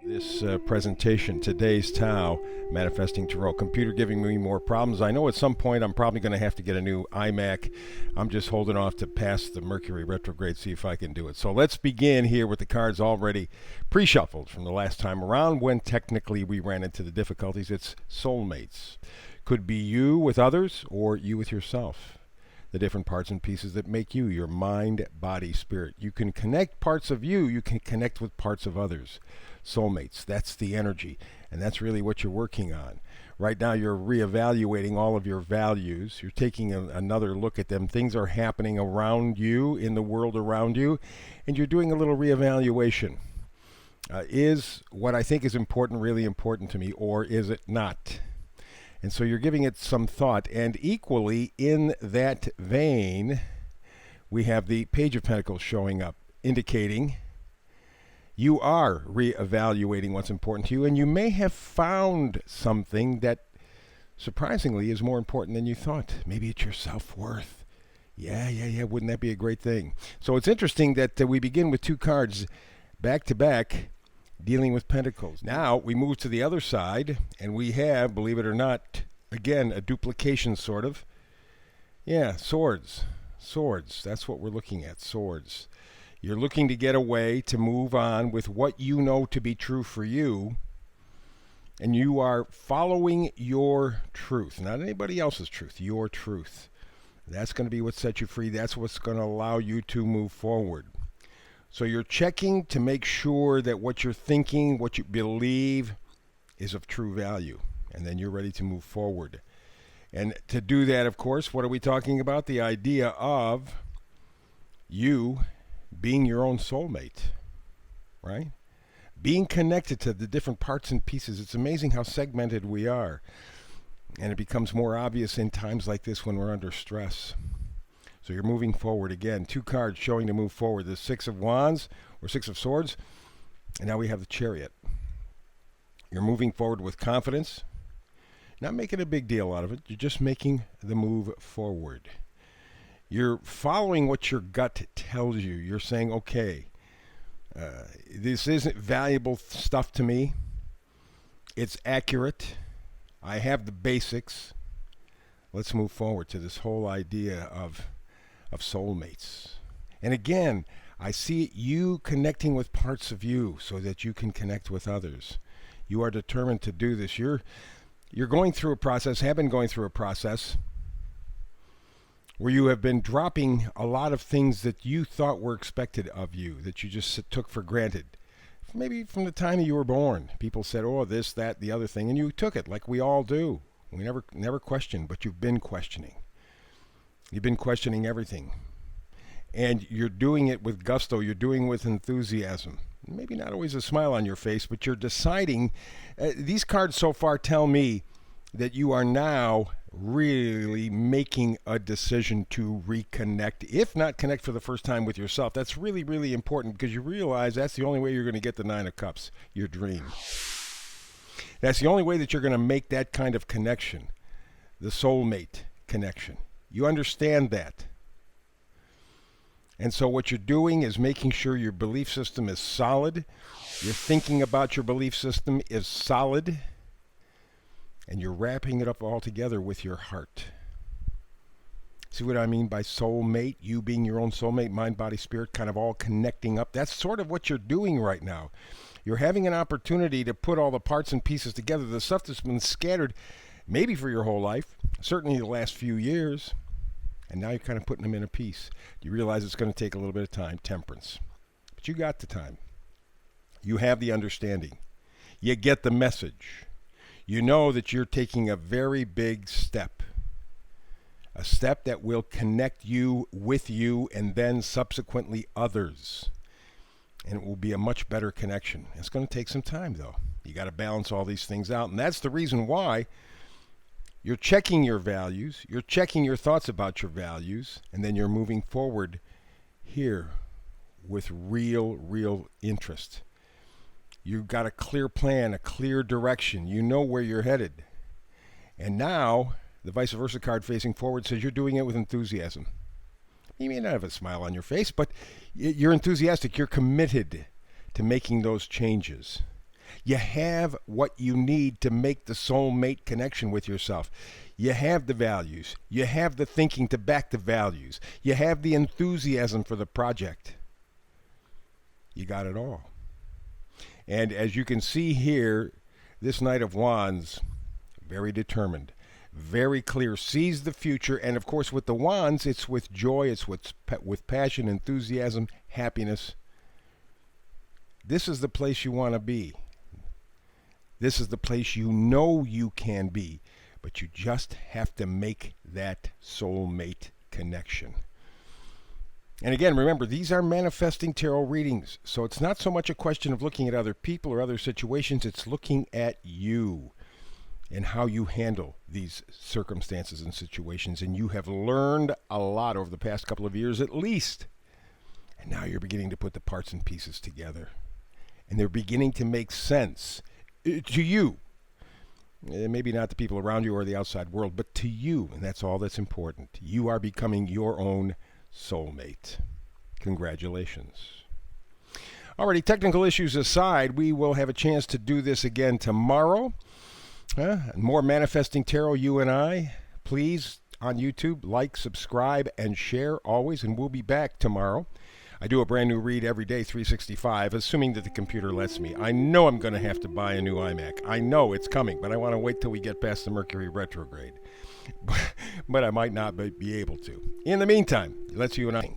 This presentation, today's Tao, Manifesting Tarot. Computer giving me more problems. I know at some point I'm probably going to have to get a new iMac. I'm just holding off to pass the Mercury retrograde, see if I can do it. So let's begin here with the cards already pre-shuffled from the last time around when technically we ran into the difficulties. It's soulmates. Could be you with others or you with yourself. The different parts and pieces that make you, your mind, body, spirit. You can connect parts of you, you can connect with parts of others. Soulmates, that's the energy, and that's really what you're working on. Right now you're reevaluating all of your values. You're taking another look at them. Things are happening around you, in the world around you, and you're doing a little reevaluation. Is what I think is important really important to me, or is it not? And so you're giving it some thought. And equally in that vein, we have the Page of Pentacles showing up, indicating you are reevaluating what's important to you, and you may have found something that surprisingly is more important than you thought. Maybe it's your self-worth. Yeah. Wouldn't that be a great thing? So it's interesting that we begin with two cards back to back dealing with Pentacles. Now we move to the other side, and we have, believe it or not, again, a duplication sort of. Yeah, swords. Swords. That's what we're looking at, swords. You're looking to get away, to move on with what you know to be true for you, and you are following your truth, not anybody else's truth, your truth. That's going to be what sets you free. That's what's going to allow you to move forward. So you're checking to make sure that what you're thinking, what you believe, is of true value, and then you're ready to move forward. And to do that, of course, what are we talking about? The idea of you being your own soulmate, right? Being connected to the different parts and pieces. It's amazing how segmented we are. And it becomes more obvious in times like this when we're under stress. So you're moving forward again. Two cards showing to move forward. The Six of Wands or Six of Swords. And now we have the Chariot. You're moving forward with confidence. Not making a big deal out of it. You're just making the move forward. You're following what your gut tells you. You're saying, okay, this isn't valuable stuff to me. It's accurate. I have the basics. Let's move forward to this whole idea of soulmates. And again, I see you connecting with parts of you so that you can connect with others. You are determined to do this. You're going through a process, have been going through a process where you have been dropping a lot of things that you thought were expected of you, that you just took for granted. Maybe from the time you were born, people said, oh, this, that, the other thing, and you took it like we all do. We never questioned, but you've been questioning. You've been questioning everything. And you're doing it with gusto. You're doing it with enthusiasm. Maybe not always a smile on your face, but you're deciding. These cards so far tell me that you are now really making a decision to reconnect, if not connect for the first time with yourself. That's really, really important because you realize that's the only way you're going to get the Nine of Cups, your dream. That's the only way that you're going to make that kind of connection, the soulmate connection. You understand that. And so what you're doing is making sure your belief system is solid. Your thinking about your belief system is solid. And you're wrapping it up all together with your heart. See what I mean by soulmate? You being your own soulmate, mind, body, spirit, kind of all connecting up. That's sort of what you're doing right now. You're having an opportunity to put all the parts and pieces together. The stuff that's been scattered maybe for your whole life, certainly the last few years. And now you're kind of putting them in a piece. You realize it's going to take a little bit of time, temperance. But you got the time. You have the understanding. You get the message. You know that you're taking a very big step. A step that will connect you with you and then subsequently others. And it will be a much better connection. It's going to take some time though. You got to balance all these things out. And that's the reason why you're checking your values. You're checking your thoughts about your values. And then you're moving forward here with real interest. You've got a clear plan, a clear direction. You know where you're headed. And now, the vice versa card facing forward says you're doing it with enthusiasm. You may not have a smile on your face, but you're enthusiastic. You're committed to making those changes. You have what you need to make the soulmate connection with yourself. You have the values. You have the thinking to back the values. You have the enthusiasm for the project. You got it all. And as you can see here, this Knight of Wands, very determined, very clear, sees the future. And of course, with the Wands, it's with joy, it's with passion, enthusiasm, happiness. This is the place you want to be. This is the place you know you can be. But you just have to make that soulmate connection. And again, remember, these are manifesting tarot readings. So it's not so much a question of looking at other people or other situations. It's looking at you and how you handle these circumstances and situations. And you have learned a lot over the past couple of years at least. And now you're beginning to put the parts and pieces together. And they're beginning to make sense to you. Maybe not the people around you or the outside world, but to you. And that's all that's important. You are becoming your own soulmate. Congratulations. Alrighty, technical issues aside, we will have a chance to do this again tomorrow. More Manifesting Tarot, you and I. Please, on YouTube, like, subscribe, and share always, and we'll be back tomorrow. I do a brand new read every day, 365, assuming that the computer lets me. I know I'm going to have to buy a new iMac. I know it's coming, but I want to wait till we get past the Mercury retrograde. But I might not be able to. In the meantime, let's you and I.